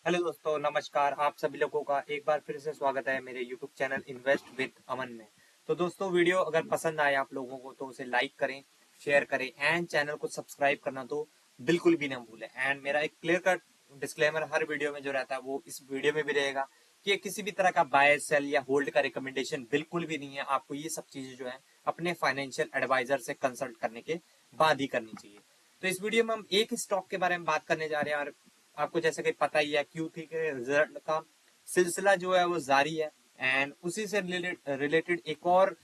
Hello दोस्तों, नमस्कार। आप सभी लोगों का एक बार फिर से स्वागत है मेरे यूट्यूब चैनल इन्वेस्ट विद अमन में। तो दोस्तों, वीडियो अगर पसंद आए आप लोगों को तो उसे लाइक करें, शेयर करें एंड चैनल को सब्सक्राइब करना तो बिल्कुल भी ना भूलें। एंड मेरा एक क्लियर कट डिस्क्लेमर हर वीडियो में जो रहता है वो इस वीडियो में भी रहेगा कि ये किसी भी तरह का बाय सेल या होल्ड का रिकमेंडेशन बिल्कुल भी नहीं है। आपको ये सब चीजें जो है अपने फाइनेंशियल एडवाइजर से कंसल्ट करने के बाद ही करनी चाहिए। तो इस वीडियो में हम एक स्टॉक के बारे में बात करने जा रहे हैं और आपको जैसे कि पता ही है Q3 के रिजल्ट का सिलसिला जो है वो जारी है। एंड उसी से रिलेटेड एक और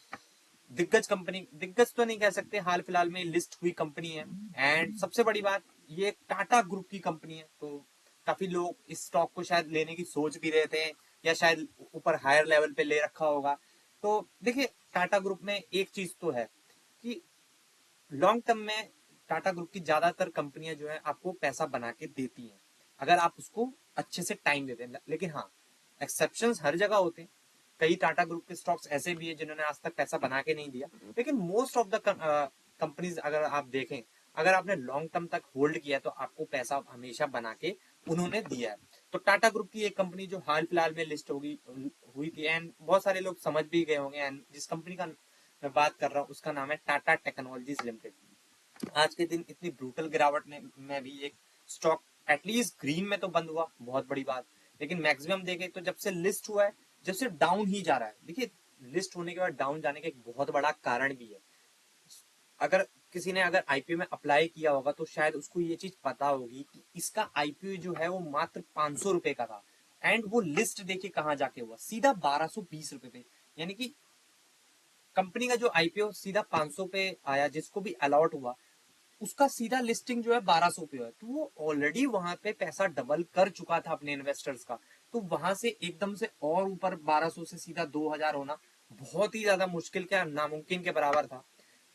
दिग्गज कंपनी, दिग्गज तो नहीं कह सकते, हाल फिलहाल में लिस्ट हुई कंपनी है। एंड सबसे बड़ी बात, ये टाटा ग्रुप की कंपनी है। तो काफी लोग इस स्टॉक को शायद लेने की सोच भी रहे थे या शायद ऊपर हायर लेवल पे ले रखा होगा। तो देखिए, टाटा ग्रुप में एक चीज तो है कि लॉन्ग टर्म में टाटा ग्रुप की ज्यादातर कंपनियां जो है आपको पैसा बना के देती हैं अगर आप उसको अच्छे से टाइम देते हैं। लेकिन हाँ, एक्सेप्शंस हर जगह होते हैं। कई टाटा ग्रुप के स्टॉक्स ऐसे भी है जिन्होंने आज तक पैसा बना के नहीं दिया। लेकिन मोस्ट ऑफ द कंपनीज अगर आप देखें, अगर आपने लॉन्ग टर्म तक होल्ड किया तो आपको पैसा हमेशा बना के उन्होंने दिया है। तो टाटा ग्रुप की एक कंपनी जो हाल फिलहाल में लिस्ट होगी हुई थी एंड बहुत सारे लोग समझ भी गए होंगे। एंड जिस कंपनी का मैं बात कर रहा हूँ उसका नाम है टाटा टेक्नोलॉजीज लिमिटेड। आज के दिन इतनी ब्रूटल गिरावट में भी एक स्टॉक एटलीस्ट ग्रीन में तो बंद हुआ, बहुत बड़ी बात। लेकिन मैक्सिमम देखें तो जब से लिस्ट हुआ है, जब से डाउन ही जा रहा है। देखिए, लिस्ट होने के बाद डाउन जाने का एक बहुत बड़ा कारण भी है। अगर किसी ने अगर आईपीओ में अप्लाई किया होगा तो शायद उसको ये चीज पता होगी कि इसका आईपीओ जो है वो मात्र 500 रुपए का था। एंड वो लिस्ट देखिए कहाँ जाके हुआ, सीधा 1220 रुपए पे। यानी कि कंपनी का जो आईपीओ सीधा 500 पे आया, जिसको भी अलॉट हुआ उसका सीधा लिस्टिंग जो है 1200 पे है। तो वो ऑलरेडी वहां पे पैसा डबल कर चुका था अपने इन्वेस्टर्स का। तो वहां से एकदम से और ऊपर 1200 से सीधा 2000 होना बहुत ही ज्यादा मुश्किल, क्या नामुमकिन के बराबर था।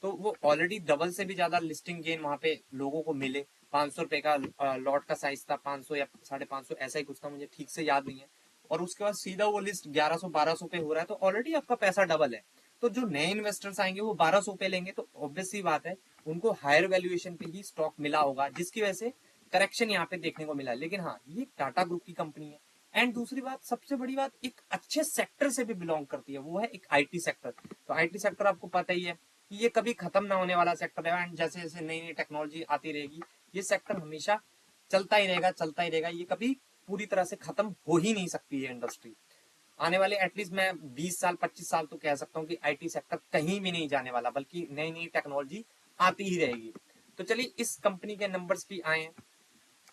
तो वो ऑलरेडी डबल से भी ज्यादा लिस्टिंग गेन वहां पे लोगों को मिले। 500 रुपए का लॉट का साइज था, 500 या 550 ऐसा ही कुछ था, मुझे ठीक से याद नहीं है। और उसके बाद सीधा वो लिस्ट 1100 1200 पे हो रहा है, तो ऑलरेडी आपका पैसा डबल है। तो जो नए इन्वेस्टर्स आएंगे वो 1200 पे लेंगे, तो ऑब्वियस सी बात है उनको हायर वैल्यूएशन पे ही स्टॉक मिला होगा, जिसकी वजह से करेक्शन यहाँ पे देखने को मिला है। लेकिन हाँ, ये टाटा ग्रुप की कंपनी है। एंड दूसरी बात, सबसे बड़ी बात, एक अच्छे सेक्टर से भी बिलोंग करती है, वो है एक आईटी सेक्टर। तो आईटी सेक्टर आपको पता ही है कि ये कभी खत्म ना होने वाला सेक्टर है। एंड जैसे जैसे नई नई टेक्नोलॉजी आती रहेगी ये सेक्टर हमेशा चलता ही रहेगा, चलता ही रहेगा। ये कभी पूरी तरह से खत्म हो ही नहीं सकती है इंडस्ट्री। आने वाले एटलीस्ट मैं 20 साल 25 साल तो कह सकता हूँ कि आईटी सेक्टर कहीं भी नहीं जाने वाला, बल्कि नई नई टेक्नोलॉजी आती ही रहेगी। तो चलिए, इस कंपनी के नंबर्स भी आए हैं।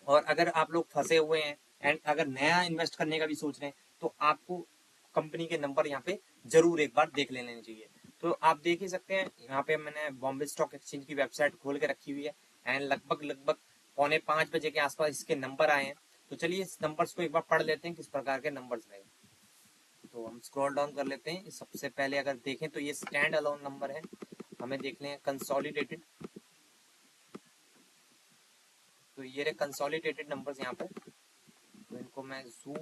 और अगर आप लोग फंसे हुए हैं एंड अगर नया इन्वेस्ट करने का भी सोच रहे हैं तो आपको कंपनी के नंबर यहाँ पे जरूर एक बार देख लेने चाहिए। तो आप देख ही सकते हैं, यहाँ पे मैंने बॉम्बे स्टॉक एक्सचेंज की वेबसाइट खोल के रखी हुई है। एंड लगभग लगभग 4:45 बजे के आसपास इसके नंबर आए हैं। तो चलिए, इस नंबर्स को एक बार पढ़ लेते हैं किस प्रकार के नंबर्स रहे। तो हम स्क्रॉल डाउन कर लेते हैं। सबसे पहले अगर देखें तो ये स्टैंड अलोन नंबर है, हमें देख लें कंसोलिडेटेड। तो ये रहे कंसोलिडेटेड नंबर्स यहाँ पे। तो इनको मैं जूम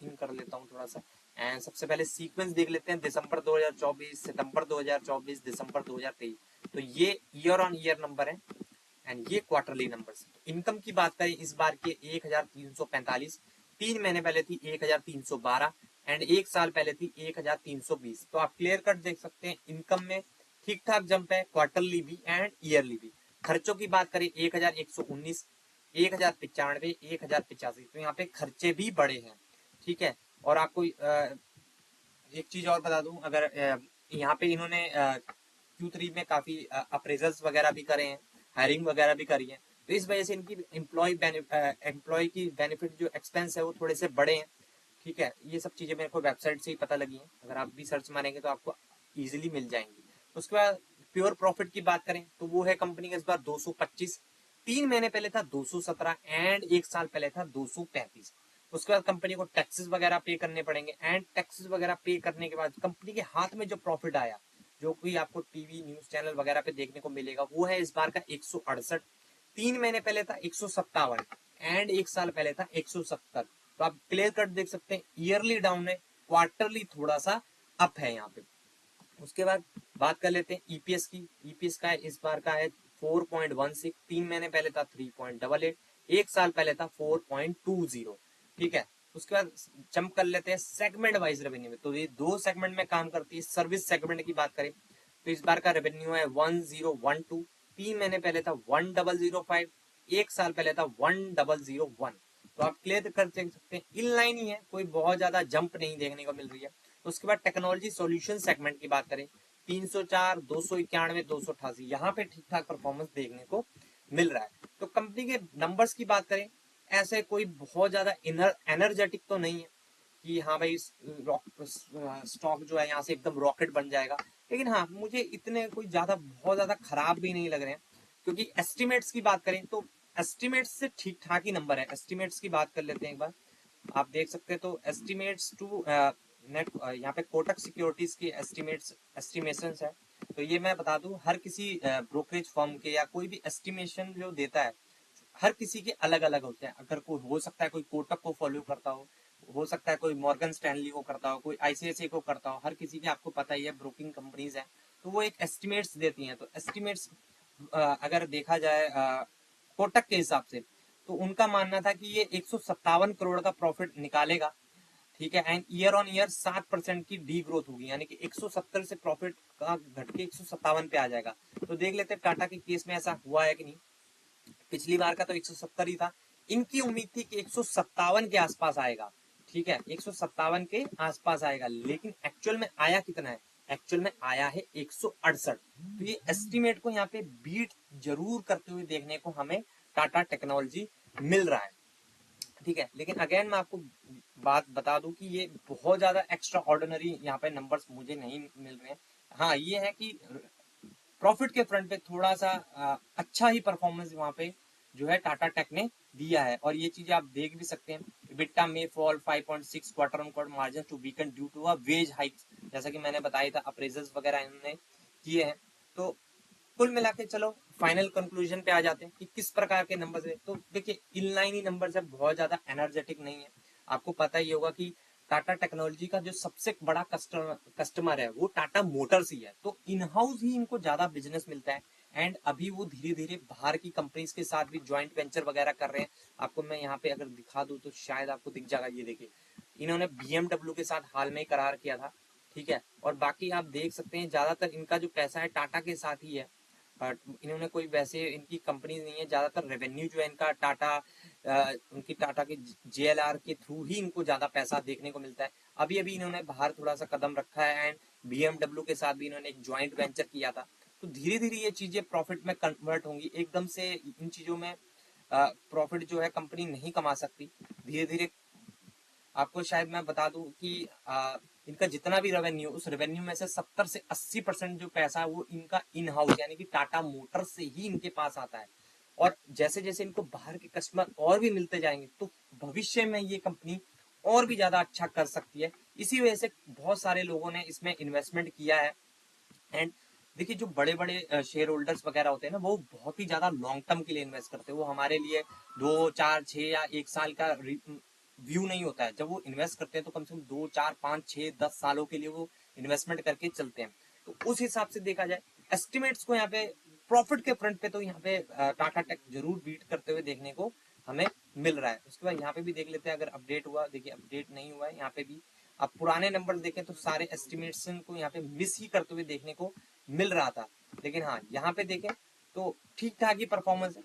इन कर लेता हूँ थोड़ा सा। एंड सबसे पहले सीक्वेंस देख लेते हैं, दिसंबर 2024, सितंबर 2024, दिसंबर 2023। तो ये ईयर ऑन ईयर नंबर है एंड ये क्वार्टरली नंबर्स। तो इनकम की बात करें इस बार के 1345, 3 महीने पहले थी 1312 एंड एक साल पहले थी 1320। तो आप क्लियर कट देख सकते हैं इनकम में ठीक ठाक जंप है, क्वार्टरली भी एंड ईयरली भी। खर्चों की बात करें 1119, 1095, 1085। तो यहाँ पे खर्चे भी बड़े हैं, ठीक है। और आपको एक चीज और बता दूं, अगर यहाँ पे इन्होंने Q3 में काफी अप्रेजल्स वगैरह भी करे हैं, हायरिंग वगैरह भी करी है। तो इस वजह से इनकी एम्प्लॉय की बेनिफिट जो एक्सपेंस है वो थोड़े से बड़े हैं, ठीक है। ये सब चीजें मेरे को वेबसाइट से ही पता लगी हैं, अगर आप भी सर्च मारेंगे तो आपको इजीली मिल जाएंगी। उसके बाद प्योर प्रॉफिट की बात करें तो वो है कंपनी का इस बार 225, 3 महीने पहले था 217 एंड एक साल पहले था 235। उसके बाद कंपनी को टैक्सेस वगैरह पे करने पड़ेंगे एंड टैक्सेस वगैरह पे करने के बाद कंपनी के हाथ में जो प्रॉफिट आया, जो कि आपको टीवी न्यूज चैनल वगैरह पे देखने को मिलेगा, वो है इस बार का 168। 3 महीने पहले था 157 एंड एक साल पहले था 170। तो आप क्लियर कट देख सकते हैं ईयरली डाउन है, क्वार्टरली थोड़ा सा अप है यहाँ पे। उसके बाद बात कर लेते हैं ईपीएस की। ईपीएस का है इस बार का है 4.16, 3 महीने पहले था 3.88, एक साल पहले था 4.20। ठीक है। उसके बाद जंप कर लेते हैं सेगमेंट वाइज रेवेन्यू में। तो ये 2 सेगमेंट में काम करती है। सर्विस सेगमेंट की बात करें तो इस बार का रेवेन्यू है 1012, 3 महीने पहले था 1005, 1 साल पहले था 1001। तो आप क्लियर कर सकते हैं इन लाइन ही है, कोई बहुत ज्यादा जंप नहीं देखने को मिल रही है। उसके बाद टेक्नोलॉजी सॉल्यूशन सेगमेंट की बात करें 304, 291, 288, यहाँ पे ठीक ठाक परफॉर्मेंस देखने को मिल रहा है। तो कंपनी के नंबर्स की बात करें, ऐसे कोई बहुत ज्यादा एनर्जेटिक तो नहीं है कि हाँ भाई स्टॉक जो है यहाँ से एकदम रॉकेट बन जाएगा, लेकिन हाँ मुझे इतने कोई ज्यादा बहुत ज्यादा खराब भी नहीं लग रहे हैं। क्योंकि एस्टिमेट्स की बात करें तो एस्टिमेट्स से ठीक ठाक ही नंबर है। एस्टिमेट्स की बात कर लेते हैं एक बार, आप देख सकते हैं। तो एस्टिमेट्स टू नेट यहाँ पे कोटक सिक्योरिटीज की एस्टिमेशन है। तो ये मैं बता दूं, हर किसी ब्रोकरेज फर्म के या कोई भी एस्टिमेशन जो देता है, हर किसी के अलग अलग होते हैं। अगर कोई हो सकता है कोई कोटक को फॉलो करता हो सकता है कोई मॉर्गन स्टैनली को करता हो, कोई आईसीआईसीआई को करता हो। हर किसी के आपको पता ही है ब्रोकिंग कंपनीज है, तो वो एक एस्टिमेट्स देती हैं। तो एस्टिमेट्स अगर देखा जाए कोटक के हिसाब से, तो उनका मानना था कि ये 157 करोड़ का प्रॉफिट निकालेगा, ठीक है। एंड ईयर ऑन ईयर 7% की डी ग्रोथ होगी, यानी कि 170 से प्रॉफिट का घट के 157 पे आ जाएगा। तो देख लेते हैं टाटा के केस में ऐसा हुआ है कि नहीं। पिछली बार का तो 170 ही था, इनकी उम्मीद थी कि 157 के आसपास आएगा, ठीक है, 157 के आसपास आएगा, लेकिन एक्चुअल में आया कितना है? एक्चुअल में आया है 168। तो ये एस्टिमेट को यहाँ पे बीट जरूर करते हुए देखने को हमें टाटा टेक्नोलॉजी मिल रहा है, ठीक है। लेकिन अगेन मैं आपको बात बता दूं कि ये बहुत ज्यादा एक्स्ट्रा ऑर्डिनरी यहाँ पे नंबर्स मुझे नहीं मिल रहे हैं। हाँ ये है कि प्रॉफिट के फ्रंट पे थोड़ा सा अच्छा ही परफॉर्मेंस वहां पे जो है टाटा टेक ने दिया है, और ये चीजें आप देख भी सकते हैं। EBITDA में fall 5.6 quarter on quarter, margin to weaken due to a wage hikes, जैसा कि मैंने बताया था अप्रेजल्स वगैरह इन्होंने किए हैं। तो कुल मिला के चलो फाइनल कंक्लूजन पे आ जाते हैं कि किस प्रकार के नंबर्स है। तो देखिए इनलाइन ही नंबर्स है, बहुत ज्यादा एनर्जेटिक नहीं है। आपको पता ही होगा कि टाटा टेक्नोलॉजी का जो सबसे बड़ा कस्टमर है वो टाटा मोटर्स ही है, तो इन हाउस ही इनको ज्यादा बिजनेस मिलता है। एंड अभी वो धीरे धीरे बाहर की कंपनीज के साथ भी ज्वाइंट वेंचर वगैरह कर रहे हैं। आपको मैं यहाँ पे अगर दिखा दूं तो शायद आपको दिख जाएगा, ये देखिए इन्होंने BMW के साथ हाल में ही करार किया था, ठीक है। और बाकी आप देख सकते हैं ज्यादातर इनका जो पैसा है टाटा के साथ ही है। इन्होंने कोई वैसे इनकी कंपनी नहीं है, ज्यादातर रेवेन्यू जो है इनका टाटा उनकी टाटा के JLR के थ्रू ही इनको ज्यादा पैसा देखने को मिलता है। अभी अभी इन्होंने बाहर थोड़ा सा कदम रखा है, एंड BMW के साथ भी इन्होंने एक ज्वाइंट वेंचर किया था। तो धीरे धीरे ये चीजें प्रॉफिट में कन्वर्ट होंगी, एकदम से इन चीजों में प्रॉफिट जो है कंपनी नहीं कमा सकती। धीरे धीरे आपको शायद मैं बता दूं कि इनका जितना भी रेवेन्यू, उस रेवेन्यू में से 70 से 80% जो पैसा है वो इनका इन हाउस यानी कि टाटा मोटर से ही इनके पास आता है। और जैसे जैसे इनको बाहर के कस्टमर और भी मिलते जाएंगे तो भविष्य में ये कंपनी और भी ज्यादा अच्छा कर सकती है। इसी वजह से बहुत सारे लोगों ने इसमें इन्वेस्टमेंट किया है। एंड देखिए जो बड़े बड़े शेयर होल्डर्स वगैरह होते हैं ना, वो बहुत ही ज्यादा लॉन्ग टर्म के लिए इन्वेस्ट करते हैं। वो हमारे लिए 2, 4, 6 या 1 साल का व्यू नहीं होता है। जब वो इन्वेस्ट करते हैं तो कम से कम 2, 4, 5, 6, 10 सालों के लिए वो इन्वेस्टमेंट करके चलते हैं। तो उस हिसाब से देखा जाए एस्टिमेट्स को यहाँ पे प्रॉफिट के फ्रंट पे तो यहाँ पे टाटा टेक जरूर बीट करते हुए देखने को हमें मिल रहा है। उसके बाद यहाँ पे भी देख लेते हैं अगर अपडेट हुआ। देखिए अपडेट नहीं हुआ है यहाँ पे भी। आप पुराने नंबर देखें तो सारे एस्टिमेशन को यहाँ पे मिस ही करते हुए देखने को मिल रहा था। लेकिन हाँ यहाँ पे देखें तो ठीक ठाक ही परफॉर्मेंस है,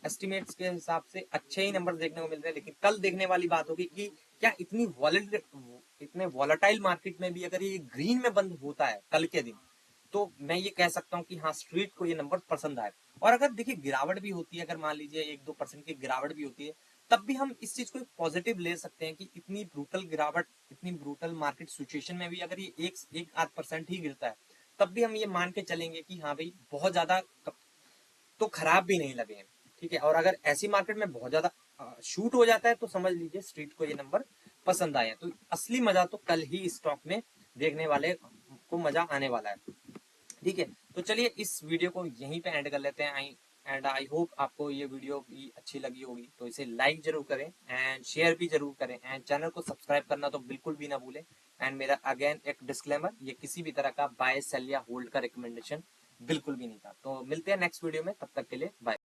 एस्टिमेट्स के हिसाब से अच्छे ही नंबर देखने को मिल रहे हैं। लेकिन कल देखने वाली बात होगी कि क्या इतने वॉलेटाइल मार्केट में भी अगर ये ग्रीन में बंद होता है कल के दिन, तो मैं ये कह सकता हूँ कि हाँ स्ट्रीट को ये नंबर पसंद आए। और अगर देखिए गिरावट भी होती है, अगर मान लीजिए 1-2% की गिरावट भी होती है, तब भी हम इस चीज को पॉजिटिव ले सकते हैं कि इतनी ब्रूटल गिरावट, इतनी ब्रूटल मार्केट सिचुएशन में भी अगर ये एक आध परसेंट ही गिरता है, तब भी हम ये मान के चलेंगे कि हाँ भाई बहुत ज्यादा तो खराब भी नहीं लगे हैं, ठीक है। और अगर ऐसी मार्केट में बहुत ज्यादा शूट हो जाता है तो समझ लीजिए स्ट्रीट को ये नंबर पसंद आए। तो असली मजा तो कल ही स्टॉक में देखने वाले को मजा आने वाला है, ठीक है। तो चलिए इस वीडियो को यहीं पे एंड कर लेते हैं। आई होप आपको ये वीडियो भी अच्छी लगी होगी। तो इसे लाइक जरूर करें एंड शेयर भी जरूर करें, एंड चैनल को सब्सक्राइब करना तो बिल्कुल भी ना भूलें। एंड मेरा अगेन एक डिस्क्लेमर, ये किसी भी तरह का बाय सेल या होल्ड का रिकमेंडेशन बिल्कुल भी नहीं था। तो मिलते हैं नेक्स्ट वीडियो में, तब तक के लिए बाय।